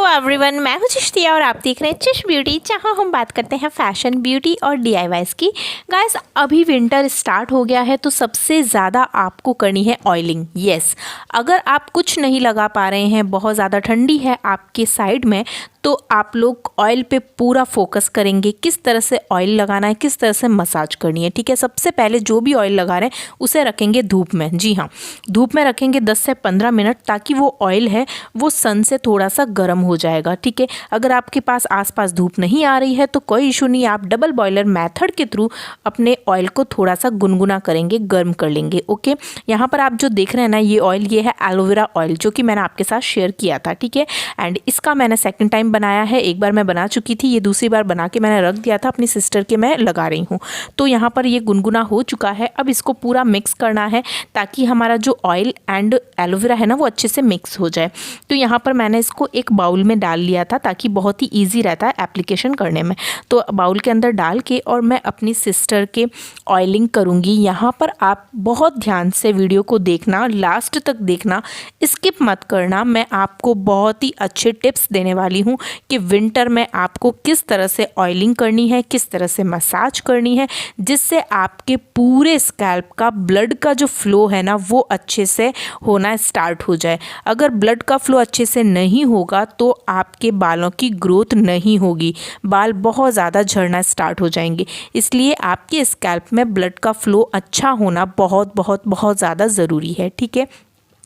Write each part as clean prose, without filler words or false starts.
Everyone, मैं हूं चिश्ती और आप देख रहे हैं चिश ब्यूटी, जहां हम बात करते हैं फैशन, ब्यूटी और DIYs की। गाइस, अभी विंटर स्टार्ट हो गया है तो सबसे ज़्यादा आपको करनी है ऑयलिंग। यस, अगर आप कुछ नहीं लगा पा रहे हैं, बहुत ज़्यादा ठंडी है आपके साइड में, तो आप लोग ऑयल पे पूरा फोकस करेंगे। किस तरह से ऑयल लगाना है, किस तरह से मसाज करनी है। ठीक है, सबसे पहले जो भी ऑयल लगा रहे हैं उसे रखेंगे धूप में। जी हाँ, धूप में रखेंगे 10 से 15 मिनट, ताकि वो ऑयल है वो सन से थोड़ा सा गर्म हो जाएगा। ठीक है, अगर आपके पास आसपास धूप नहीं आ रही है तो कोई इशू नहीं, आप डबल बॉयलर मेथड के थ्रू अपने ऑयल को थोड़ा सा गुनगुना करेंगे, गर्म कर लेंगे। ओके, यहाँ पर आप जो देख रहे हैं ना, ये ऑयल ये है एलोवेरा ऑयल, जो कि मैंने आपके साथ शेयर किया था। ठीक है, एंड इसका मैंने सेकेंड टाइम बनाया है। एक बार मैं बना चुकी थी, ये दूसरी बार बना के मैंने रख दिया था अपनी सिस्टर के, मैं लगा रही हूँ। तो यहाँ पर ये गुनगुना हो चुका है। अब इसको पूरा मिक्स करना है ताकि हमारा जो ऑयल एंड एलोवेरा है ना वो अच्छे से मिक्स हो जाए। तो यहाँ पर मैंने इसको एक बाउल में डाल लिया था, ताकि बहुत ही ईजी रहता है एप्लीकेशन करने में। तो बाउल के अंदर डाल के और मैं अपनी सिस्टर के ऑयलिंग करूँगी। यहाँ पर आप बहुत ध्यान से वीडियो को देखना, लास्ट तक देखना, स्किप मत करना। मैं आपको बहुत ही अच्छे टिप्स देने वाली हूँ कि विंटर में आपको किस तरह से ऑयलिंग करनी है, किस तरह से मसाज करनी है, जिससे आपके पूरे स्कैल्प का ब्लड का जो फ्लो है ना वो अच्छे से होना स्टार्ट हो जाए। अगर ब्लड का फ्लो अच्छे से नहीं होगा तो आपके बालों की ग्रोथ नहीं होगी, बाल बहुत ज़्यादा झड़ना स्टार्ट हो जाएंगे। इसलिए आपके स्कैल्प में ब्लड का फ्लो अच्छा होना बहुत बहुत बहुत ज़्यादा ज़रूरी है। ठीक है,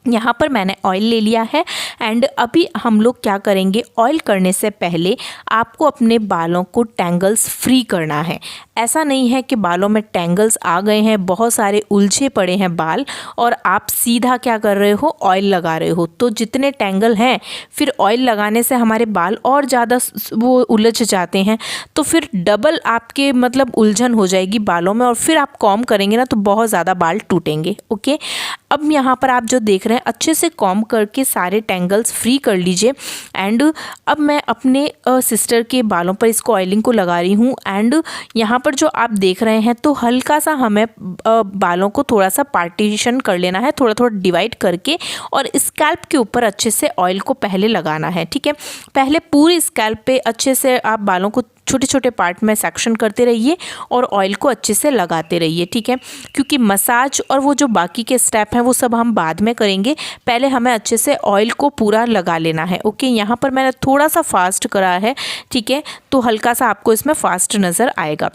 यहाँ पर मैंने ऑयल ले लिया है एंड अभी हम लोग क्या करेंगे, ऑयल करने से पहले आपको अपने बालों को टैंगल्स फ्री करना है। ऐसा नहीं है कि बालों में टैंगल्स आ गए हैं, बहुत सारे उलझे पड़े हैं बाल, और आप सीधा क्या कर रहे हो, ऑयल लगा रहे हो। तो जितने टैंगल हैं, फिर ऑयल लगाने से हमारे बाल और ज़्यादा वो उलझ जाते हैं, तो फिर डबल आपके मतलब उलझन हो जाएगी बालों में, और फिर आप कॉम्ब करेंगे ना तो बहुत ज़्यादा बाल टूटेंगे। ओके, अब यहाँ पर आप जो देख रहे हैं, अच्छे से कॉम्ब करके सारे टैंगल्स फ्री कर लीजिए। एंड अब मैं अपने सिस्टर के बालों पर इसको ऑयलिंग को लगा रही हूँ। एंड यहाँ पर जो आप देख रहे हैं, तो हल्का सा हमें बालों को थोड़ा सा पार्टीशन कर लेना है, थोड़ा थोड़ा डिवाइड करके, और स्कैल्प के ऊपर अच्छे से ऑयल को पहले लगाना है। ठीक है, पहले पूरी स्कैल्प पे अच्छे से आप बालों को छोटे छोटे पार्ट में सेक्शन करते रहिए और ऑयल को अच्छे से लगाते रहिए। ठीक है, क्योंकि मसाज और वो जो बाकी के स्टेप हैं वो सब हम बाद में करेंगे, पहले हमें अच्छे से ऑयल को पूरा लगा लेना है। ओके, यहाँ पर मैंने थोड़ा सा फास्ट करा है। ठीक है, तो हल्का सा आपको इसमें फास्ट नज़र आएगा।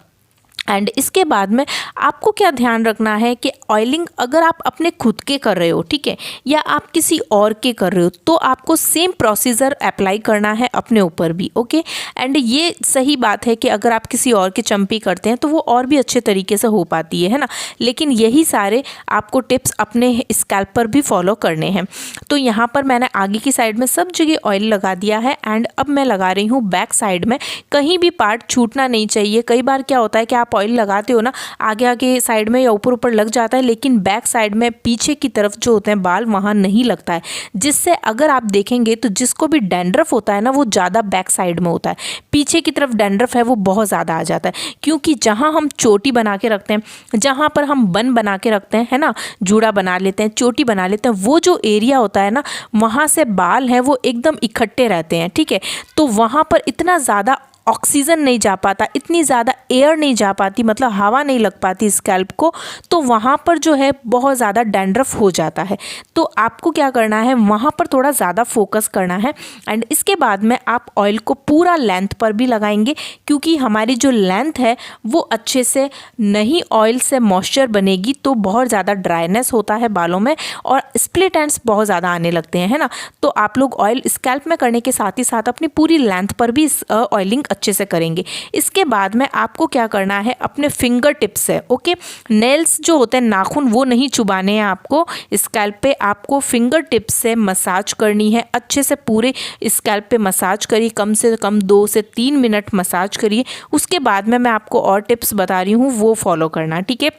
एंड इसके बाद में आपको क्या ध्यान रखना है कि ऑयलिंग अगर आप अपने खुद के कर रहे हो, ठीक है, या आप किसी और के कर रहे हो, तो आपको सेम प्रोसीजर अप्लाई करना है अपने ऊपर भी। ओके, एंड ये सही बात है कि अगर आप किसी और के चंपी करते हैं तो वो और भी अच्छे तरीके से हो पाती है ना, लेकिन यही सारे आपको टिप्स अपने स्कैल्प पर भी फॉलो करने हैं। तो यहाँ पर मैंने आगे की साइड में सब जगह ऑयल लगा दिया है एंड अब मैं लगा रही हूँ बैक साइड में। कहीं भी पार्ट छूटना नहीं चाहिए। कई बार क्या होता है कि आप ऑयल लगाते हो ना, आगे आगे साइड में या ऊपर ऊपर लग जाता है, लेकिन बैक साइड में पीछे की तरफ जो होते हैं बाल, वहाँ नहीं लगता है, जिससे अगर आप देखेंगे तो जिसको भी डैंड्रफ होता है ना वो ज़्यादा बैक साइड में होता है। पीछे की तरफ डैंड्रफ है वो बहुत ज़्यादा आ जाता है, क्योंकि जहाँ हम चोटी बना के रखते हैं, जहाँ पर हम बन बना के रखते हैं, है ना, जूड़ा बना लेते हैं, चोटी बना लेते हैं, वो जो एरिया होता है ना, वहाँ से बाल हैं वो एकदम इकट्ठे रहते हैं। ठीक है, तो वहाँ पर इतना ज़्यादा ऑक्सीजन नहीं जा पाता, इतनी ज़्यादा एयर नहीं जा पाती, मतलब हवा नहीं लग पाती स्कैल्प को, तो वहाँ पर जो है बहुत ज़्यादा डैंड्रफ हो जाता है। तो आपको क्या करना है, वहाँ पर थोड़ा ज़्यादा फोकस करना है। एंड इसके बाद में आप ऑयल को पूरा लेंथ पर भी लगाएंगे, क्योंकि हमारी जो लेंथ है वो अच्छे से नहीं, ऑयल से मॉइस्चर बनेगी तो बहुत ज़्यादा ड्राइनेस होता है बालों में और स्प्लिट एंड्स बहुत ज़्यादा आने लगते हैं, है ना। तो आप लोग ऑयल स्कैल्प में करने के साथ ही साथ अपनी पूरी लेंथ पर भी ऑयलिंग अच्छे से करेंगे। इसके बाद में आपको क्या करना है, अपने फिंगर टिप्स से, ओके, नेल्स जो होते हैं, नाखून, वो नहीं चुबाने हैं आपको स्कैल्प पे, आपको फिंगर टिप्स से मसाज करनी है। अच्छे से पूरे स्कैल्प पे मसाज करिए, कम से कम 2 से 3 मिनट मसाज करिए। उसके बाद में मैं आपको और टिप्स बता रही हूँ, वो फॉलो करना। ठीक है,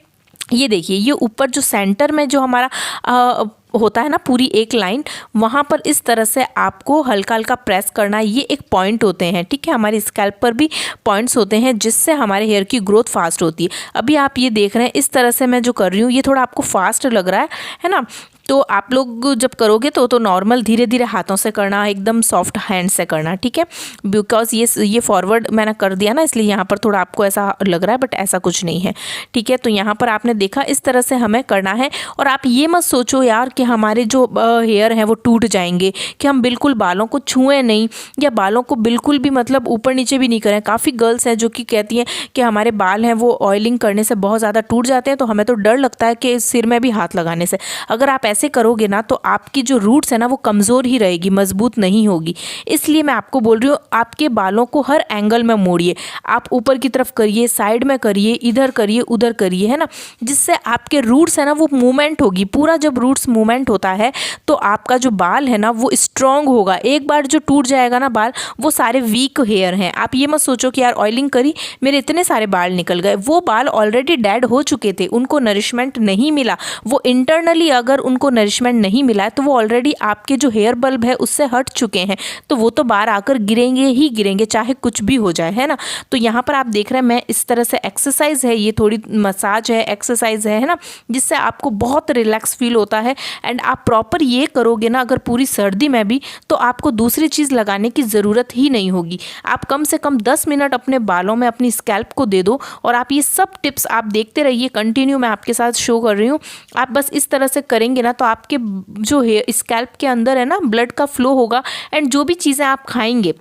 ये देखिए, ये ऊपर जो सेंटर में जो हमारा होता है ना पूरी एक लाइन, वहाँ पर इस तरह से आपको हल्का हल्का प्रेस करना है। ये एक पॉइंट होते हैं, ठीक है, हमारे स्कैल्प पर भी पॉइंट्स होते हैं जिससे हमारे हेयर की ग्रोथ फास्ट होती है। अभी आप ये देख रहे हैं, इस तरह से मैं जो कर रही हूँ, ये थोड़ा आपको फास्ट लग रहा है ना, तो आप लोग जब करोगे तो नॉर्मल धीरे धीरे हाथों से करना, एकदम सॉफ्ट हैंड से करना, ठीक है। बिकॉज ये फॉरवर्ड मैंने कर दिया ना, इसलिए यहाँ पर थोड़ा आपको ऐसा लग रहा है, बट ऐसा कुछ नहीं है, ठीक है। तो यहाँ पर आपने देखा इस तरह से हमें करना है। और आप ये मत सोचो यार कि हमारे जो हेयर हैं वो टूट जाएंगे, कि हम बिल्कुल बालों को छुएं नहीं या बालों को बिल्कुल भी मतलब ऊपर नीचे भी नहीं करें। काफ़ी गर्ल्स हैं जो कि कहती हैं कि हमारे बाल हैं वो ऑयलिंग करने से बहुत ज़्यादा टूट जाते हैं, तो हमें तो डर लगता है कि सिर में भी हाथ लगाने से। अगर आप ऐसे करोगे ना तो आपकी जो रूट्स है ना वो कमज़ोर ही रहेगी, मजबूत नहीं होगी। इसलिए मैं आपको बोल रही हूँ, आपके बालों को हर एंगल में मोड़िए। आप ऊपर की तरफ करिए, साइड में करिए, इधर करिए, उधर करिए, है ना, जिससे आपके रूट्स है ना वो मूवमेंट होगी। पूरा जब रूट्स मूवमेंट होता है तो आपका जो बाल है ना वो स्ट्रांग होगा। एक बार जो टूट जाएगा ना बाल, वो सारे वीक हेयर हैं। आप ये मत सोचो कि यार ऑयलिंग करी मेरे इतने सारे बाल निकल गए। वो बाल ऑलरेडी डेड हो चुके थे, उनको नरिशमेंट नहीं मिला। वो इंटरनली अगर उनको नरिशमेंट नहीं मिला है तो वो ऑलरेडी आपके जो हेयर बल्ब है उससे हट चुके हैं, तो वो तो बाहर आकर गिरेंगे ही गिरेंगे, चाहे कुछ भी हो जाए, है ना। तो यहाँ पर आप देख रहे हैं मैं इस तरह से एक्सरसाइज है, ये थोड़ी मसाज है, एक्सरसाइज है ना, जिससे आपको बहुत रिलैक्स फील होता है। एंड आप प्रॉपर ये करोगे ना अगर पूरी सर्दी में भी, तो आपको दूसरी चीज़ लगाने की ज़रूरत ही नहीं होगी। आप कम से कम 10 मिनट अपने बालों में अपनी स्कैल्प को दे दो और आप ये सब टिप्स आप देखते रहिए कंटिन्यू, मैं आपके साथ शो कर रही हूँ। आप बस इस तरह से करेंगे ना तो आपके जो हेयर स्कैल्प के अंदर है ना ब्लड का फ्लो होगा। एंड जो भी चीज़ें आप खाएंगे,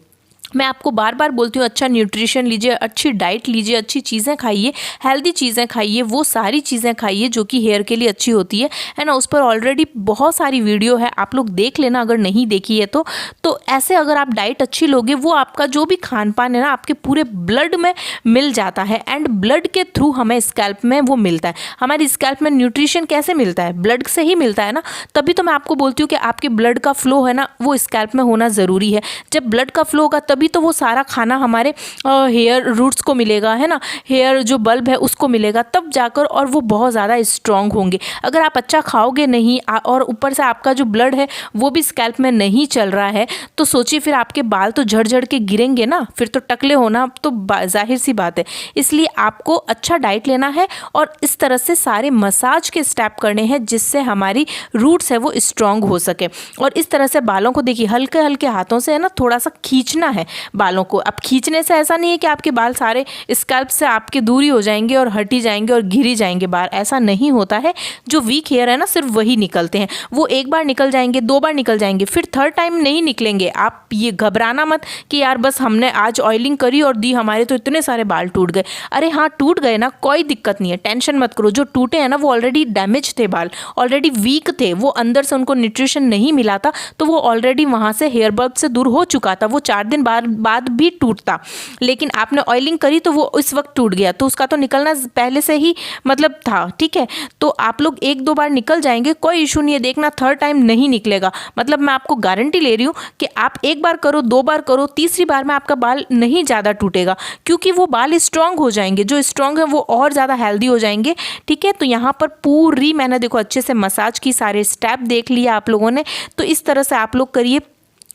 मैं आपको बार बार बोलती हूँ, अच्छा न्यूट्रिशन लीजिए, अच्छी डाइट लीजिए, अच्छी चीज़ें खाइए, हेल्दी चीज़ें खाइए, वो सारी चीज़ें खाइए जो कि हेयर के लिए अच्छी होती है ना। उस पर ऑलरेडी बहुत सारी वीडियो है, आप लोग देख लेना अगर नहीं देखी है तो ऐसे अगर आप डाइट अच्छी लोगे, वो आपका जो भी खान पान है ना आपके पूरे ब्लड में मिल जाता है। एंड ब्लड के थ्रू हमें स्कैल्प में वो मिलता है। हमारी स्कैल्प में न्यूट्रिशन कैसे मिलता है? ब्लड से ही मिलता है ना। तभी तो मैं आपको बोलती हूँ कि आपके ब्लड का फ्लो है ना वो स्कैल्प में होना ज़रूरी है। जब ब्लड का फ्लो होगा तभी तो वो सारा खाना हमारे हेयर रूट्स को मिलेगा, है ना, हेयर जो बल्ब है उसको मिलेगा, तब जाकर और वो बहुत ज़्यादा स्ट्रांग होंगे। अगर आप अच्छा खाओगे नहीं और ऊपर से आपका जो ब्लड है वो भी स्कैल्प में नहीं चल रहा है, तो सोचिए फिर आपके बाल तो झड़ झड़ के गिरेंगे ना, फिर तो टकले होना तो जाहिर सी बात है। इसलिए आपको अच्छा डाइट लेना है और इस तरह से सारे मसाज के स्टेप करने हैं जिससे हमारी रूट्स है वो स्ट्रांग हो सके। और इस तरह से बालों को देखिए हल्के हल्के हाथों से है ना थोड़ा सा खींचना है बालों को। अब खींचने से ऐसा नहीं है कि आपके बाल सारे स्कैल्प से आपके दूरी हो जाएंगे और हटी जाएंगे और घिरी जाएंगे बाल, ऐसा नहीं होता है। जो वीक हेयर है ना सिर्फ वही निकलते हैं, वो एक बार निकल जाएंगे, 2 बार निकल जाएंगे, फिर थर्ड टाइम नहीं निकलेंगे। आप ये घबराना मत कि यार बस हमने आज ऑयलिंग करी और दी, हमारे तो इतने सारे बाल टूट गए। अरे हाँ टूट गए ना, कोई दिक्कत नहीं है, टेंशन मत करो। जो टूटे हैं ना वो ऑलरेडी डैमेज थे, बाल ऑलरेडी वीक थे, वो अंदर से उनको न्यूट्रिशन नहीं मिला था, तो वो ऑलरेडी वहाँ से हेयर बल्ब से दूर हो चुका था। वो 4 दिन बाद भी टूटता, लेकिन आपने ऑयलिंग करी तो वो इस वक्त टूट गया, तो उसका तो निकलना पहले से ही मतलब था, ठीक है। तो आप लोग 1-2 बार निकल जाएंगे, कोई इशू नहीं है, देखना थर्ड टाइम नहीं निकलेगा। मतलब मैं आपको गारंटी ले रही हूँ कि आप 1 बार करो, 2 बार करो, तीसरी बार में आपका बाल नहीं ज़्यादा टूटेगा, क्योंकि वो बाल स्ट्रांग हो जाएंगे। जो स्ट्रांग है वो और ज़्यादा हेल्दी हो जाएंगे, ठीक है। तो यहाँ पर पूरी मैंने देखो अच्छे से मसाज की, सारे स्टेप देख लिया आप लोगों ने। तो इस तरह से आप लोग करिए,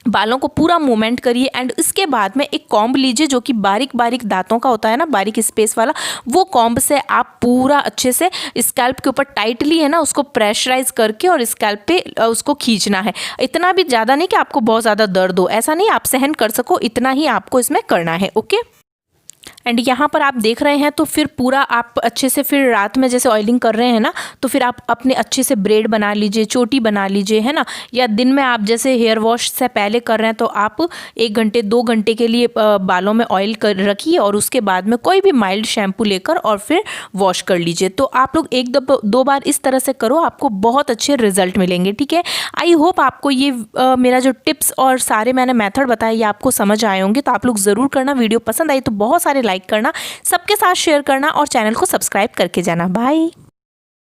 बालों को पूरा मूवमेंट करिए। एंड इसके बाद में एक कॉम्ब लीजिए जो कि बारीक बारीक दांतों का होता है ना, बारीक स्पेस वाला, वो कॉम्ब से आप पूरा अच्छे से स्कैल्प के ऊपर टाइटली है ना उसको प्रेशराइज करके और स्कैल्प पे उसको खींचना है। इतना भी ज़्यादा नहीं कि आपको बहुत ज़्यादा दर्द हो, ऐसा नहीं, आप सहन कर सको, इतना ही आपको इसमें करना है, ओके। एंड यहाँ पर आप देख रहे हैं तो फिर पूरा आप अच्छे से फिर रात में जैसे ऑयलिंग कर रहे हैं ना, तो फिर आप अपने अच्छे से ब्रेड बना लीजिए, चोटी बना लीजिए, है ना। या दिन में आप जैसे हेयर वॉश से पहले कर रहे हैं तो आप 1 घंटे 2 घंटे के लिए बालों में ऑयल कर रखिए और उसके बाद में कोई भी माइल्ड शैम्पू लेकर और फिर वॉश कर लीजिए। तो आप लोग 1-2 बार इस तरह से करो, आपको बहुत अच्छे रिजल्ट मिलेंगे, ठीक है। आई होप आपको ये मेरा जो टिप्स और सारे मैंने मेथड बताए ये आपको समझ आए होंगे। तो आप लोग ज़रूर करना, वीडियो पसंद आई तो बहुत सारे लाइक करना, सबके साथ शेयर करना और चैनल को सब्सक्राइब करके जाना। बाय।